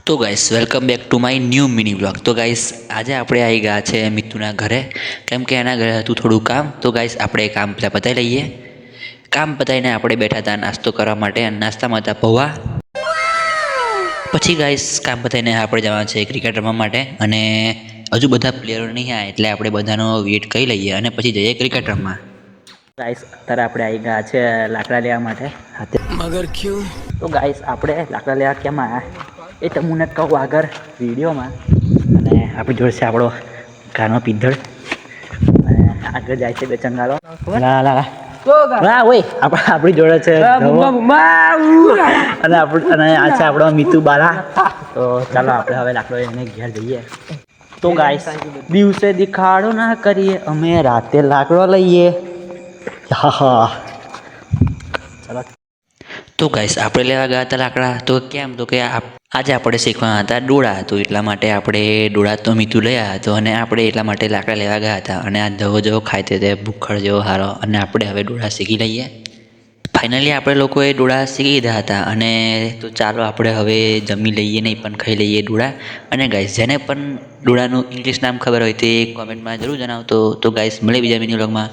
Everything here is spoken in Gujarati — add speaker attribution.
Speaker 1: તો guys welcome back to my new mini blog. તો ગાઈસ આજે આપણે આવી ગયા છે મિતુના ઘરે, કેમ કે એના ઘરે હતું થોડું કામ। તો ગાઈસ આપણે કામ પહેલાં પતાવી લઈએ। કામ પતાવીને આપણે બેઠા હતા નાસ્તો કરવા માટે। નાસ્તામાં હતા પૌવા। પછી ગાઈસ કામ પતાવીને આપણે જવાનું છે ક્રિકેટ રમવા માટે, અને હજુ બધા પ્લેયરો નહીં આવ્યા એટલે આપણે બધાનો વેઇટ કરી લઈએ અને પછી જઈએ ક્રિકેટ રમવા। ગાઈસ અત્યારે આપણે આવી ગયા છે લાકડા લેવા માટે હાથે।
Speaker 2: मगर क्यों?
Speaker 1: તો ગાઈસ આપણે લાકડા લેવા કેમ આવ્યા એ તમને કહું આગળ વિડીયોમાં। અને આપણી જોડે છે આપણો ગાનો પીધળ, અને આગળ જાય છે બે ચંગાલો। આપણી જોડે છે અને આ છે આપણો મિતુ બાલા। તો ચાલો આપણે હવે લાકડો એને ઘેર જઈએ। તો ગાઈસ દિવસે દેખાડો ના કરીએ, અમે રાતે લાકડો લઈએ। હા ચાલો। તો ગાઈસ આપણે લેવા ગયા હતા લાકડા। તો કેમ તો કે આજે આપણે શીખવાના હતા ડોળા, તો એટલા માટે આપણે ડોળા તો મીઠું લઈ આવ્યા હતો, અને આપણે એટલા માટે લાકડા લેવા ગયા હતા। અને આ ધવો જેવો ખાય તે ભૂખડ જેવો સારો, અને આપણે હવે ડોળા શીખી લઈએ। ફાઇનલી આપણે લોકોએ ડોળા શીખી લીધા હતા, અને તો ચાલો આપણે હવે જમી લઈએ નહીં પણ ખાઈ લઈએ ડોળા। અને ગાઈસ જેને પણ ડોળાનું ઇંગ્લિશ નામ ખબર હોય તે કોમેન્ટમાં જરૂર જણાવતો। તો ગાઈસ મળે બીજા મિની વ્લોગમાં।